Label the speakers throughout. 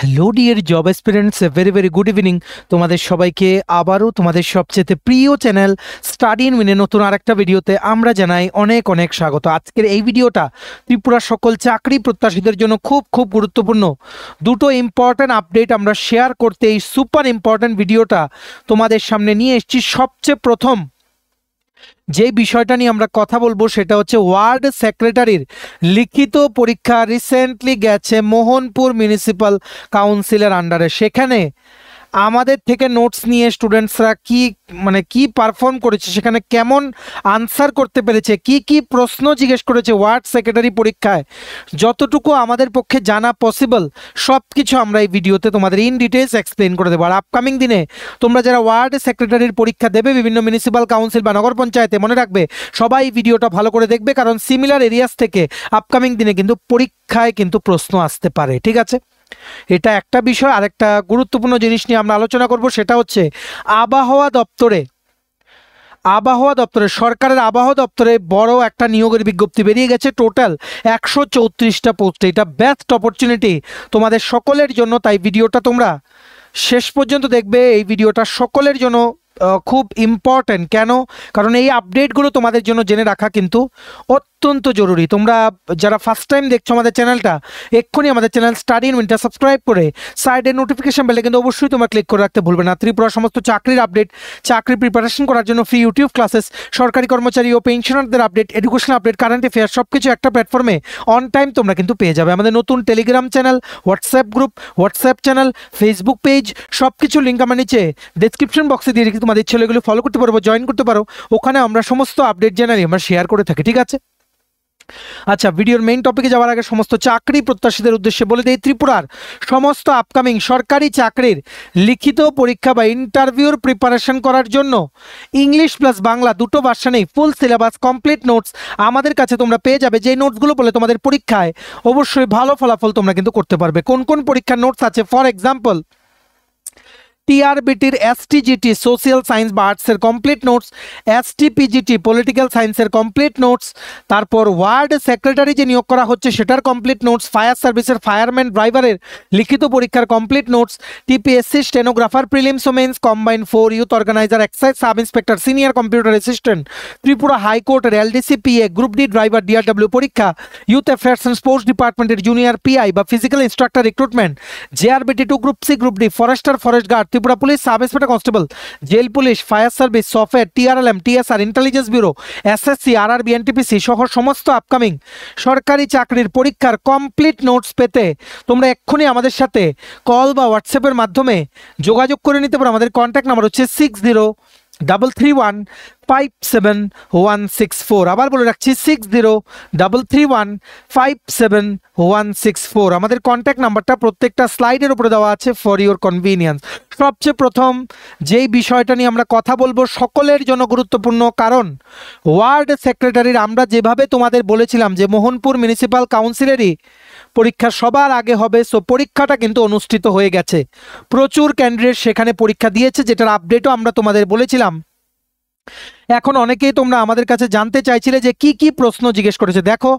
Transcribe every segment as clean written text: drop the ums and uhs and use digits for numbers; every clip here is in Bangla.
Speaker 1: Hello dear job aspirants, very good evening. তোমাদের সবাইকে আবারও তোমাদের সবচেয়ে প্রিয় চ্যানেল স্টাডি ইন উইনের নতুন আরেকটা ভিডিওতে আমরা জানাই অনেক অনেক স্বাগত। আজকের এই ভিডিওটা ত্রিপুরার সকল চাকরি প্রত্যাশীদের জন্য খুব গুরুত্বপূর্ণ। দুটো ইম্পর্ট্যান্ট আপডেট আমরা শেয়ার করতে এই সুপার ইম্পর্ট্যান্ট ভিডিওটা তোমাদের সামনে নিয়ে এসেছি। সবচেয়ে প্রথম যে বিষয়টা নিয়ে আমরা কথা বলবো সেটা হচ্ছে ওয়ার্ড সেক্রেটারির লিখিত পরীক্ষা রিসেন্টলি গেছে মোহনপুর মিউনিসিপ্যাল কাউন্সিলের আন্ডারে। সেখানে আমাদের থেকে নোটস নিয়ে স্টুডেন্টসরা কি পারফর্ম করেছে, সেখানে কেমন আনসার করতে পেরেছে, কি প্রশ্ন জিজ্ঞেস করেছে ওয়ার্ড সেক্রেটারি পরীক্ষায়, যতটুকু আমাদের পক্ষে জানা পসিবল সব কিছু আমরা এই ভিডিওতে তোমাদের ইন ডিটেলস এক্সপ্লেন করে দেবো। আর আপকামিং দিনে তোমরা যারা ওয়ার্ড সেক্রেটারির পরীক্ষা দেবে বিভিন্ন মিউনিসিপ্যাল কাউন্সিল বা নগর পঞ্চায়েতে, মনে রাখবে সবাই ভিডিওটা ভালো করে দেখবে, কারণ সিমিলার এরিয়াস থেকে আপকামিং দিনে কিন্তু পরীক্ষায় কিন্তু প্রশ্ন আসতে পারে। ঠিক আছে, এটা একটা বিষয়। আর একটা গুরুত্বপূর্ণ জিনিস নিয়ে আমরা আলোচনা করব, সেটা হচ্ছে আবহাওয়া দপ্তরে সরকারের আবহাওয়া দপ্তরে বড় একটা নিয়োগের বিজ্ঞপ্তি বেরিয়ে গেছে। টোটাল 134টা পোস্টে। এটা বেস্ট অপরচুনিটি তোমাদের সকলের জন্য, তাই ভিডিওটা তোমরা শেষ পর্যন্ত দেখবে। এই ভিডিওটা সকলের জন্য খুব ইম্পর্টেন্ট। কেন? কারণ এই আপডেটগুলো তোমাদের জন্য জেনে রাখা কিন্তু অত্যন্ত জরুরি। তোমরা যারা ফার্স্ট টাইম দেখছো আমাদের চ্যানেলটা, এক্ষুনি আমাদের চ্যানেল স্টাডি ইন উইনটা সাবস্ক্রাইব করে সাইডের নোটিফিকেশন বেলে কিন্তু অবশ্যই তোমরা ক্লিক করে রাখতে ভুলবে না। ত্রিপুরার সমস্ত চাকরির আপডেট, চাকরি প্রিপারেশন করার জন্য ফ্রি ইউটিউব ক্লাসেস, সরকারি কর্মচারী ও পেনশনারদের update, education update, current affair সব কিছু একটা প্ল্যাটফর্মে অন টাইম তোমরা কিন্তু পেয়ে যাবে। আমাদের নতুন Telegram channel, WhatsApp group, WhatsApp channel, Facebook page, সব কিছু লিঙ্ক আমার নিচে ডেসক্রিপশন বক্সে দিয়ে রেখে তোমাদের ছেলেগুলো ফলো করতে পারবো, জয়েন করতে পারো। ওখানে আমরা সমস্ত আপডেট জেনারেলি আমরা শেয়ার করে থাকি। ঠিক আছে, আচ্ছা, ভিডিওর মেইন টপিকে যাওয়ার আগে সমস্ত চাকরি প্রত্যাশীদের উদ্দেশ্যে বলে দেই, ত্রিপুরার সমস্ত আপকামিং সরকারি চাকরির লিখিত পরীক্ষা বা ইন্টারভিউর প্রিপারেশন করার জন্য ইংলিশ প্লাস বাংলা দুটো ভার্সনেই ফুল সিলেবাস কমপ্লিট নোটস আমাদের কাছে তোমরা পেয়ে যাবে। যে নোটসগুলো বলে তোমাদের পরীক্ষায় অবশ্যই ভালো ফলাফল তোমরা কিন্তু করতে পারবে। কোন কোন পরীক্ষার নোটস আছে? ফর এক্সাম্পল, টিআরবিটির এসটিজিটি সোশিয়াল সায়েন্স বা আর্টসের কমপ্লিট নোটস, এসটিপিজিটি পলিটিক্যাল সায়েন্সের কমপ্লিট নোটস, তারপর ওয়ার্ড সেক্রেটারি যে নিয়োগ করা হচ্ছে সেটার কমপ্লিট নোটস, ফায়ার সার্ভিসের ফায়ারম্যান ড্রাইভারের লিখিত পরীক্ষার complete notes, TPSC stenographer prelims ও mains combine 4, youth organizer, excise sub inspector, senior computer assistant, Tripura হাইকোর্টের LDC PA, group D driver DRW পরীক্ষা, ইউথ অ্যাফেয়ার্স অ্যান্ড স্পোর্টস ডিপার্টমেন্টের জুনিয়র পিআই বা physical instructor recruitment, JRBT 2, group C, group D, forester, forest guard, Tripura police sub inspector constable, jail police, fire service, software, TRLM, TSR, intelligence bureau, SSC, RRB, NTPC সহ সমস্ত আপকামিং সরকারি চাকরির পরীক্ষার কমপ্লিট নোটস পেতে তোমরা এক্ষুনি আমাদের সাথে কল বা হোয়াটসঅ্যাপের মাধ্যমে যোগাযোগ করে নিতে পারো। আমাদের কন্ট্যাক্ট নাম্বার হচ্ছে 6033157164। আবার বলে রাখছি 6033157164। আমাদের কন্ট্যাক্ট নাম্বারটা প্রত্যেকটা স্লাইডের উপরে দেওয়া আছে ফর ইউর কনভিনিয়েন্স। সবচেয়ে প্রথম যেই বিষয়টা নিয়ে আমরা কথা বলবো সকলের জন্য গুরুত্বপূর্ণ, কারণ ওয়ার্ড সেক্রেটারির আমরা যেভাবে তোমাদের বলেছিলাম যে মোহনপুর মিউনিসিপ্যাল কাউন্সিলেরই পরীক্ষা সবার আগে হবে, সো পরীক্ষাটা কিন্তু অনুষ্ঠিত হয়ে গেছে। প্রচুর ক্যান্ডিডেট সেখানে পরীক্ষা দিয়েছে, যেটার আপডেটও আমরা তোমাদের বলেছিলাম। এখন অনেকেই তোমরা আমাদের কাছে জানতে চাইছিলে যে কি প্রশ্ন জিজ্ঞেস করেছে। দেখো,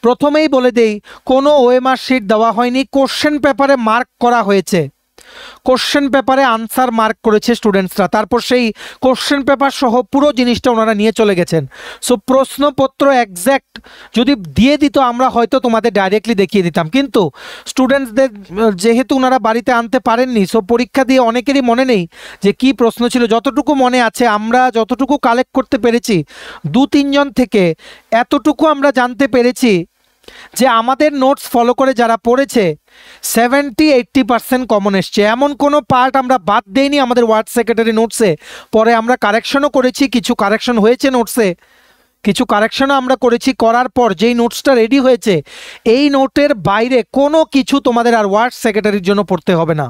Speaker 1: প্রথমেই বলে দেই, কোনো ওএমআর শিট দেওয়া হয়নি, কোশ্চেন পেপারে মার্ক করা হয়েছে। কোশ্চেন পেপারে আনসার মার্ক করেছে স্টুডেন্টসরা, তারপর সেই কোশ্চেন পেপার সহ পুরো জিনিসটা ওনারা নিয়ে চলে গেছেন। সো প্রশ্নপত্র এক্স্যাক্ট যদি দিয়ে দিত আমরা হয়তো তোমাদের ডাইরেক্টলি দেখিয়ে দিতাম, কিন্তু স্টুডেন্টসদের যেহেতু ওনারা বাড়িতে আনতে পারেননি, সো পরীক্ষা দিয়ে অনেকেরই মনে নেই যে কি প্রশ্ন ছিল। যতটুকু মনে আছে, আমরা যতটুকু কালেক্ট করতে পেরেছি 2-3 জন থেকে, এতটুকু আমরা জানতে পেরেছি যে আমাদের নোটস ফলো করে যারা পড়েছে 70-80% কমন এসছে। এমন কোনো পার্ট আমরা বাদ দেইনি আমাদের ওয়ার্ড সেক্রেটারি নোটসে। পরে আমরা কারেকশনও করেছি, কিছু কারেকশন হয়েছে নোটসে, কিছু কারেকশনও আমরা করেছি। করার পর যেই নোটসটা রেডি হয়েছে, এই নোটের বাইরে কোনো কিছু তোমাদের আর ওয়ার্ড সেক্রেটারির জন্য পড়তে হবে না,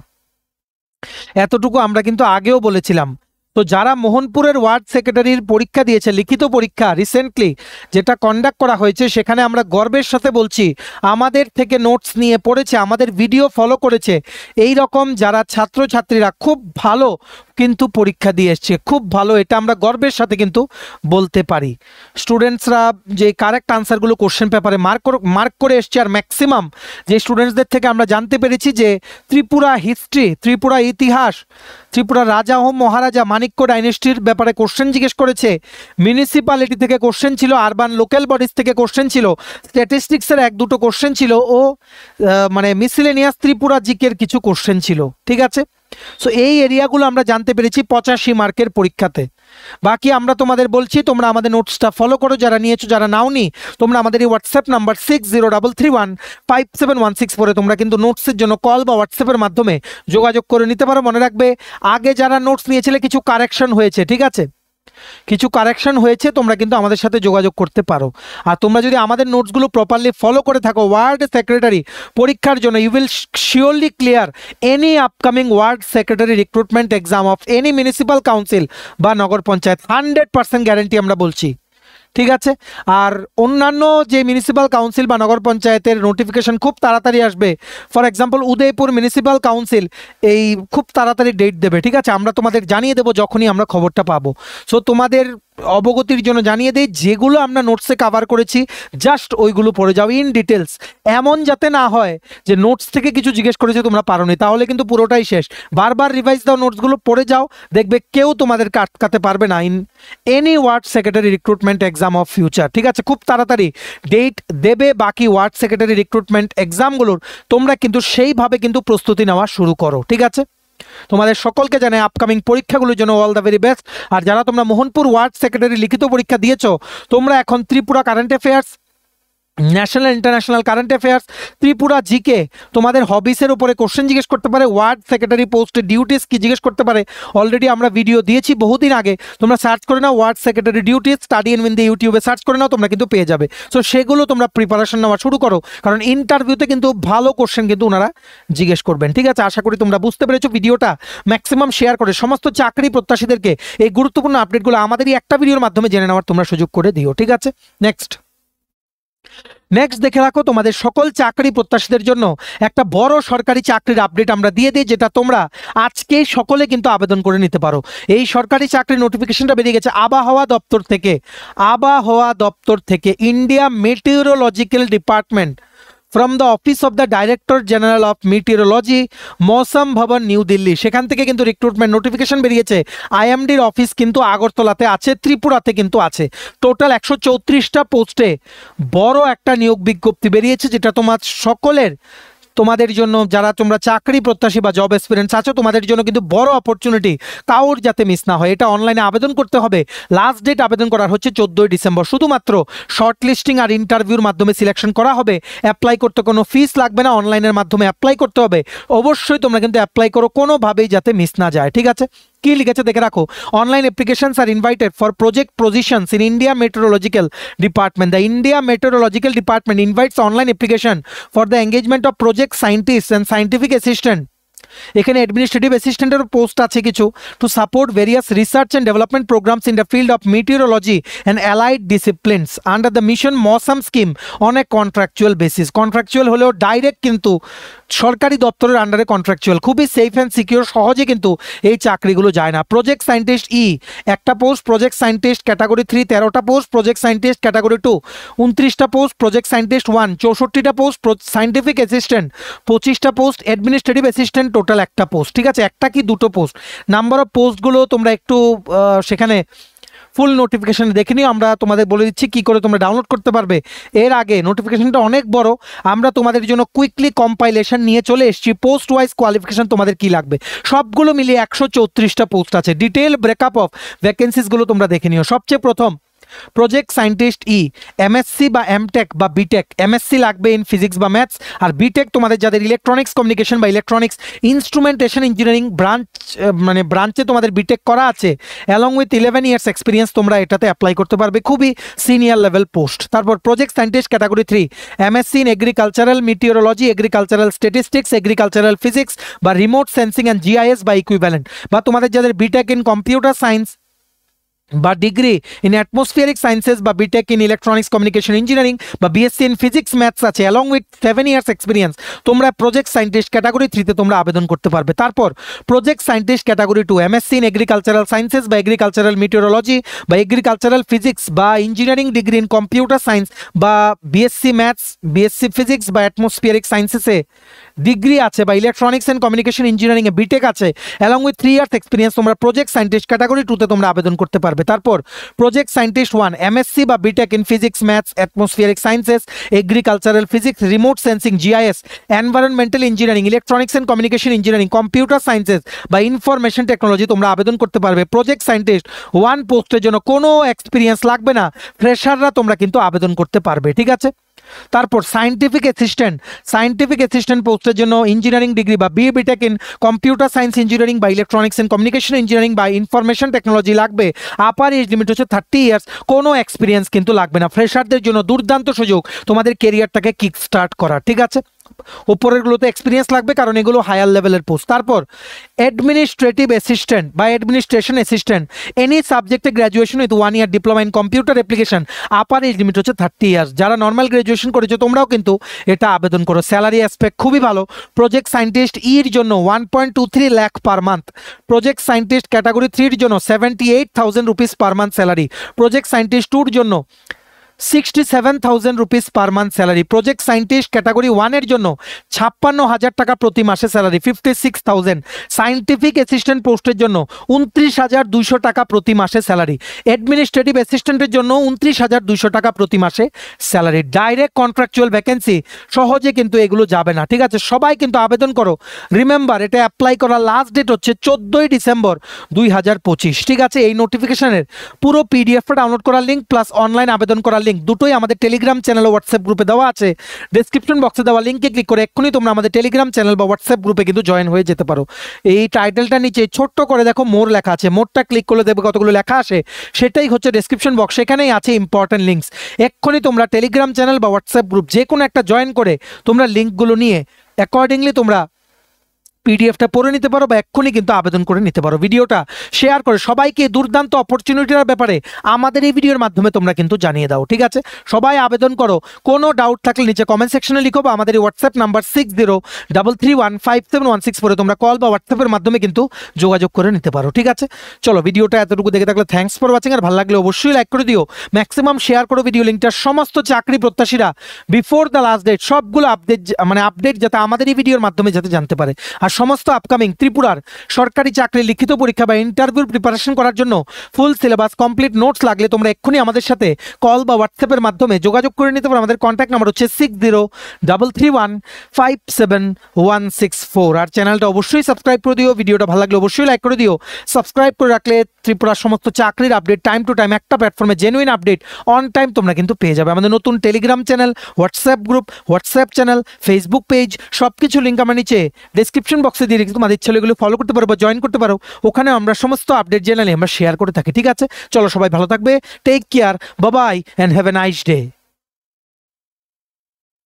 Speaker 1: এতটুকু আমরা কিন্তু আগেও বলেছিলাম। তো যারা মোহনপুরের ওয়ার্ড সেক্রেটারির পরীক্ষা দিয়েছে, লিখিত পরীক্ষা রিসেন্টলি যেটা কন্ডাক্ট করা হয়েছে, সেখানে আমরা গর্বের সাথে বলছি আমাদের থেকে নোটস নিয়ে পড়েছে, আমাদের ভিডিও ফলো করেছে, এই রকম যারা ছাত্রছাত্রীরা খুব ভালো কিন্তু পরীক্ষা দিয়ে এসছে, খুব ভালো, এটা আমরা গর্বের সাথে কিন্তু বলতে পারি। স্টুডেন্টসরা যে কারেক্ট আনসারগুলো কোশ্চেন পেপারে মার্ক করে এসছে, আর ম্যাক্সিমাম যে স্টুডেন্টসদের থেকে আমরা জানতে পেরেছি যে ত্রিপুরা হিস্ট্রি, ত্রিপুরা ইতিহাস, ত্রিপুরা রাজা ও মহারাজা মাণিক্য ডাইনেস্টির ব্যাপারে কোশ্চেন জিজ্ঞেস করেছে, মিউনিসিপ্যালিটি থেকে কোশ্চেন ছিল, আরবান লোকাল বডিজ থেকে কোশ্চেন ছিল, স্ট্যাটিস্টিক্সের 1-2 কোশ্চেন ছিল, ও মানে মিসেলেনিয়াস ত্রিপুরা জিকের কিছু কোশ্চেন ছিল। ঠিক আছে, সো এই এরিয়াগুলো আমরা জানতে পেরেছি 85 মার্কের পরীক্ষাতে। বাকি আমরা তোমাদের বলছি তোমরা আমাদের নোটসটা ফলো করো, যারা নিয়েছো, যারা নাওনি তোমরা আমাদের এই হোয়াটসঅ্যাপ নাম্বার 6033157164 তোমরা কিন্তু নোটসের জন্য কল বা হোয়াটসঅ্যাপের মাধ্যমে যোগাযোগ করে নিতে পারো। মনে রাখবে আগে যারা নোটস নিয়েছিলে কিছু কারেকশন হয়েছে, ঠিক আছে, কিছু কারেকশন হয়েছে, তোমরা কিন্তু আমাদের সাথে যোগাযোগ করতে পারো। আর তোমরা যদি আমাদের নোটসগুলো প্রপারলি ফলো করে থাকো, ওয়ার্ড সেক্রেটারি পরীক্ষার জন্য you will surely clear any upcoming ward secretary recruitment exam of any municipal council বা নগর পঞ্চায়েত, 100% গ্যারেন্টি আমরা বলছি। ঠিক আছে, আর অন্যান্য যে মিউনিসিপ্যাল কাউন্সিল বা নগর পঞ্চায়েতের নোটিফিকেশন খুব তাড়াতাড়ি আসবে। For example Udaipur municipal council এই খুব তাড়াতাড়ি ডেট দেবে, ঠিক আছে, আমরা তোমাদের জানিয়ে দেবো যখনই আমরা খবরটা পাবো। সো তোমাদের অবগতির জন্য জানিয়ে দেই, যেগুলো আমরা নোটসে কভার করেছি জাস্ট ওইগুলো পড়ে যাও ইন ডিটেলস। এমন যাতে না হয় যে নোটস থেকে কিছু জিজ্ঞেস করেছে তোমরা পারোনি, তাহলে কিন্তু পুরোটাই শেষ। বারবার রিভাইজ দাও, নোটসগুলো পড়ে যাও, দেখবে কেউ তোমাদেরকে আটকাতে পারবে না in any word secretary recruitment exam of future. ঠিক আছে, খুব তাড়াতাড়ি ডেট দেবে বাকি ওয়ার্ড সেক্রেটারি রিক্রুটমেন্ট এক্সামগুলোর, তোমরা কিন্তু সেইভাবে কিন্তু প্রস্তুতি নেওয়া শুরু করো। ঠিক আছে, তোমাদের সকলকে জানাই আপকামিং পরীক্ষাগুলোর জন্য অল দ্য ভেরি বেস্ট। আর যারা তোমরা মোহনপুর ওয়ার্ড সেক্রেটারি লিখিত পরীক্ষা দিয়েছো, তোমরা এখন Tripura current affairs, national international current affairs, Tripura GK, তোমাদের হবিসের উপরে কোশ্চেন জিজ্ঞেস করতে পারে, ওয়ার্ড সেক্রেটারি পোস্টের ডিউটিস কি জিজ্ঞেস করতে পারে, অলরেডি আমরা ভিডিও দিয়েছি বহুদিন আগে, তোমরা সার্চ করে নাও ward secretary duties study in with ইউটিউবে সার্চ করে নাও, তোমরা কিন্তু পেয়ে যাবে। সো সেগুলো তোমরা প্রিপারেশন নেওয়া শুরু করো, কারণ ইন্টারভিউতে কিন্তু ভালো কোশ্চেন কিন্তু ওনারা জিজ্ঞেস করবেন। ঠিক আছে, আশা করি তোমরা বুঝতে পেরেছো। ভিডিওটা ম্যাক্সিমাম শেয়ার করে সমস্ত চাকরি প্রত্যাশীদেরকে এই গুরুত্বপূর্ণ আপডেটগুলো আমাদেরই একটা ভিডিওর মাধ্যমে জেনে নেওয়ার তোমরা সুযোগ করে দিও। ঠিক আছে, নেক্সট দেখে রাখো, তোমাদের সকল চাকরি প্রত্যাশীদের জন্য একটা বড় সরকারি চাকরির আপডেট আমরা দিয়ে দিই, যেটা তোমরা আজকে সকলে কিন্তু আবেদন করে নিতে পারো। এই সরকারি চাকরির নোটিফিকেশনটা বেরিয়ে গেছে আবহাওয়া দপ্তর থেকে India meteorological department, from the office of the director general of meteorology, Mausam Bhavan, New Delhi, সেখান থেকে কিন্তু রিক্রুটমেন্ট নোটিফিকেশন বেরিয়েছে। আইএমডির অফিস কিন্তু আগরতলাতে আছে, ত্রিপুরাতে কিন্তু আছে। টোটাল 134টা পোস্টে বড় একটা নিয়োগ বিজ্ঞপ্তি বেরিয়েছে, যেটা তোমাদের জন্য, যারা তোমরা চাকরি প্রত্যাশী বা জব এক্সপিরিয়েন্স আছো, তোমাদের জন্য কিন্তু বড় অপরচুনিটি, কাউর যাতে মিস না হয়। এটা অনলাইনে আবেদন করতে হবে, লাস্ট ডেট আবেদন করার হচ্ছে 14ই ডিসেম্বর। শুধুমাত্র শর্ট লিস্টিং আর ইন্টারভিউর মাধ্যমে সিলেকশন করা হবে। অ্যাপ্লাই করতে কোনো ফিস লাগবে না, অনলাইনের মাধ্যমে অ্যাপ্লাই করতে হবে। অবশ্যই তোমরা কিন্তু অ্যাপ্লাই করো, কোনোভাবেই যাতে মিস না যায়। ঠিক আছে, কি লিখেছে দেখে রাখো, online applications are invited for project positions in India meteorological department. The India meteorological department invites online application for the engagement of project scientist and scientific assistant. এখানে অ্যাডমিনিস্ট্রেটিভ অ্যাসিস্ট্যান্টের পোস্ট আছে কিছু, to support various research and development programs in the field of meteorology and allied disciplines under the mission Mausam scheme on a contractual basis. Contractual হলেও ডাইরেক্ট কিন্তু সরকারি দপ্তরের আন্ডারে কন্ট্রাকচুয়াল, খুবই সেফ অ্যান্ড সিকিউর, সহজে কিন্তু এই চাকরিগুলো যায় না। প্রজেক্ট সায়েন্টিস্ট একটা পোস্ট, প্রজেক্ট সায়েন্টিস্ট ক্যাটাগরি 3 13টা পোস্ট, প্রজেক্ট সায়েন্টিস্ট ক্যাটাগরি 2 29টা পোস্ট, প্রজেক্ট সায়েন্টিস্ট 1 64টা পোস্ট, সায়েন্টিফিক অ্যাসিস্ট্যান্ট 25টা পোস্ট, অ্যাডমিনিস্ট্রেটিভ অ্যাসিস্ট্যান্ট টোটাল একটা পোস্ট। ঠিক আছে, একটা কি দুটো পোস্ট, নাম্বার অফ পোস্টগুলো তোমরা একটু সেখানে ফুল নোটিফিকেশন দেখে নিও। আমরা তোমাদের বলে দিচ্ছি কি করে তোমরা ডাউনলোড করতে পারবে। এর আগে নোটিফিকেশনটা অনেক বড়, আমরা তোমাদের জন্য কুইকলি কম্পাইলেশন নিয়ে চলে এসেছি। পোস্ট ওয়াইজ কোয়ালিফিকেশন তোমাদের কি লাগবে সবগুলো মিলিয়ে 134টা পোস্ট আছে। ডিটেল ব্রেকআপ অফ ভ্যাকেন্সিসগুলো তোমরা দেখে নিও। সবচেয়ে প্রথম প্রজেক্ট সায়েন্টিস্ট এমএসসি বা এমটেক বা বিটেক। এমএসসি লাগবে ইন ফিজিক্স বা ম্যাথস, আর বিটেক তোমাদের যাদের ইলেকট্রনিক্স কমিউনিকেশন বা ইলেকট্রনিক্স ইনস্ট্রুমেন্টেশন ইঞ্জিনিয়ারিং ব্রাঞ্চে তোমাদের বিটেক করা আছে, অ্যালং উইথ 11 ইয়ার্স এক্সপিরিয়েন্স, তোমরা এটাতে অ্যাপ্লাই করতে পারবে, খুবই সিনিয়র লেভেল পোস্ট। তারপর project scientist category 3 MSc in agricultural মিটিওরোলজি, agricultural statistics, agricultural physics বা রিমোট সেন্সিং অ্যান্ড জিআইএস বা ইকুইভ্যালেন্ট, বা তোমাদের যাদের বিটেক ইন কম্পিউটার সায়েন্স বা ডিগ্রি ইন অ্যাটমসফিয়ারিক সায়েন্সেস বা BTech in electronics communication engineering বা বিএসসি ইন ফিজিক্স ম্যাথস আছে অ্যালং উইথ 7 ইয়ার্স এক্সপিরিয়েন্স, তোমরা প্রজেক্ট সায়েন্টিস্ট ক্যাটাগরি 3-তে তোমরা আবেদন করতে পারবে। তারপর project scientist category 2 MSc in agricultural sciences বা এগ্রিকালচারাল মিটিওরোলজি বা এগ্রিকালচারাল ফিজিক্স বা engineering degree in computer science বা বিএসসি ম্যাথস, বিএসসি ফিজিক্স বা অ্যাটমসফিয়ারিক সায়েন্সেসে ডিগ্রি আছে বা ইলেকট্রনিক্স অ্যান্ড কমিউনিকেশন ইঞ্জিনিয়ারিংয়ে বিটেক আছে অ্যালং উইথ 3 ইয়ার্স এক্সপিরিয়েন্স, তোমরা প্রজেক্ট সায়েন্টিস্ট ক্যাটাগরি 2-তে তোমরা আবেদন করতে পারবে। তারপর প্রজেক্ট সায়েন্টিস্ট 1 এমএসসি বা BTech in physics maths atmospheric sciences agricultural physics remote sensing GIS environmental engineering electronics and communication engineering computer sciences বা ইনফরমেশন টেকনোলজি তোমরা আবেদন করতে পারবে। প্রজেক্ট সায়েন্টিস্ট 1 পোস্টের জন্য কোনো এক্সপিরিয়েন্স লাগবে না, ফ্রেশাররা তোমরা কিন্তু আবেদন করতে পারবে, ঠিক আছে। তারপর সায়েন্টিফিক অ্যাসিস্ট্যান্ট পোস্টের জন্য ইঞ্জিনিয়ারিং ডিগ্রি বা BE BTech in computer science engineering বা ইলেকট্রনিক্স অ্যান্ড কমিউনিকেশন ইঞ্জিনিয়ারিং বা ইনফরমেশন টেকনোলজি লাগবে। আপার এজ লিমিট হচ্ছে 30 ইয়ার্স, কোনো এক্সপিরিয়েন্স কিন্তু লাগবে না। ফ্রেশারদের জন্য দুর্দান্ত সুযোগ তোমাদের কেরিয়ারটাকে কিক স্টার্ট করার, ঠিক আছে। উপরেরগুলোতে এক্সপিরিয়েন্স লাগবে কারণ এগুলো হায়ার লেভেলের পোস্ট। তারপর অ্যাডমিনিস্ট্রেটিভ অ্যাসিস্ট্যান্ট বা অ্যাডমিনিস্ট্রেশন অ্যাসিস্ট্যান্ট এনি সাবজেক্টে graduation with 1 year diploma in computer application, upper age limit হচ্ছে 30 ইয়ার্স। যারা নর্মাল গ্র্যাজুয়েশন করেছো তোমরাও কিন্তু এটা আবেদন করো। স্যালারি অ্যাসপেক্ট খুবই ভালো। প্রজেক্ট সায়েন্টিস্ট ইর জন্য 1.23 lakh per month, project scientist category 3-র জন্য 78,000 rupees per month salary, project scientist 2-র জন্য 67,000 rupees per month salary, project scientist category 1-এর জন্য 56,000 টাকা প্রতি মাসে স্যালারি 56,000, সায়েন্টিফিক অ্যাসিস্ট্যান্ট পোস্টের জন্য 29,200 টাকা প্রতি মাসে স্যালারি, অ্যাডমিনিস্ট্রেটিভ অ্যাসিস্ট্যান্টের জন্য 29,200 টাকা প্রতি মাসে স্যালারি। ডাইরেক্ট কন্ট্রাকচুয়াল ভ্যাকেন্সি, সহজে কিন্তু এগুলো যাবে না, ঠিক আছে। সবাই কিন্তু আবেদন করো। রিমেম্বার, এটা অ্যাপ্লাই করার লাস্ট ডেট হচ্ছে 14ই ডিসেম্বর 2025, ঠিক আছে। এই নোটিফিকেশনের পুরো পিডিএফটা ডাউনলোড করার লিঙ্ক প্লাস অনলাইন আবেদন করার লিঙ্ক দুটোই আমাদের টেলিগ্রাম চ্যানেল ও হোয়াটসঅ্যাপ গ্রুপে দেওয়া আছে। ডেসক্রিপশন বক্সে দেওয়া লিঙ্কে ক্লিক করে এক্ষুনি তোমরা আমাদের টেলিগ্রাম চ্যানেল বা হোয়াটসঅ্যাপ গ্রুপে কিন্তু জয়েন হয়ে যেতে পারো। এই টাইটেলটা নিচে ছোট্ট করে দেখো মোর লেখা আছে, মোরটা ক্লিক করলে দেখবে কতগুলো লেখা আসে, সেটাই হচ্ছে ডেসক্রিপশন বক্স, সেখানেই আছে ইম্পর্টেন্ট লিঙ্কস। এক্ষুনি তোমরা টেলিগ্রাম চ্যানেল বা হোয়াটসঅ্যাপ গ্রুপ যে কোনো একটা জয়েন করে তোমরা লিঙ্কগুলো নিয়ে অ্যাকর্ডিংলি তোমরা পিডিএফটা পড়ে নিতে পারো বা এক্ষুনি কিন্তু আবেদন করে নিতে পারো। ভিডিওটা শেয়ার করে সবাইকে দুর্দান্ত অপরচুনিটির ব্যাপারে আমাদের এই ভিডিওর মাধ্যমে তোমরা কিন্তু জানিয়ে দাও, ঠিক আছে। সবাই আবেদন করো। কোনো ডাউট থাকলে নিচে কমেন্ট সেকশনে লিখো বা আমাদের হোয়াটসঅ্যাপ নাম্বার 6033157164 তোমরা কল বা হোয়াটসঅ্যাপের মাধ্যমে কিন্তু যোগাযোগ করে নিতে পারো, ঠিক আছে। চলো, ভিডিওটা এতটুকু দেখে থাকলে থ্যাঙ্কস ফর ওয়াচিং, আর ভালো লাগলে অবশ্যই লাইক করে দিও, ম্যাক্সিমাম শেয়ার করো ভিডিও লিঙ্কটা। সমস্ত চাকরি প্রত্যাশীরা বিফোর দ্য লাস্ট ডেট সবগুলো আপডেট যাতে আমাদের এই ভিডিওর মাধ্যমে যাতে জানতে পারে। আর সমস্ত আপকামিং ত্রিপুরার সরকারি চাকরি লিখিত পরীক্ষা বা ইন্টারভিউর প্রিপারেশন করার জন্য ফুল সিলেবাস কমপ্লিট নোটস লাগলে তোমরা এক্ষুনি আমাদের সাথে কল বা হোয়াটসঅ্যাপের মাধ্যমে যোগাযোগ করে নিতে পারো। আমাদের কন্ট্যাক্ট নাম্বার হচ্ছে 6033157164। আর চ্যানেলটা অবশ্যই সাবস্ক্রাইব করে দিও। ভিডিওটা ভালো লাগলে অবশ্যই লাইক করে দিও। সাবস্ক্রাইব করে রাখলে ত্রিপুরার সমস্ত চাকরির আপডেট টাইম টু টাইম একটা প্ল্যাটফর্মে জেনুইন আপডেট অন টাইম তোমরা কিন্তু পেয়ে যাবে। আমাদের নতুন Telegram channel, WhatsApp group, WhatsApp channel, Facebook page সবকিছু লিঙ্ক আমার নিচে ডেসক্রিপশন বক্সে দিয়ে রেখেছি। তোমাদের ইচ্ছা এগুলো ফলো করতে পারো বা জয়েন করতে পারো। ওখানে আমরা সমস্ত আপডেট জেনারেলি আমরা শেয়ার করে থাকি, ঠিক আছে। চলো, সবাই ভালো থাকবে, take care, bye bye and have a nice day.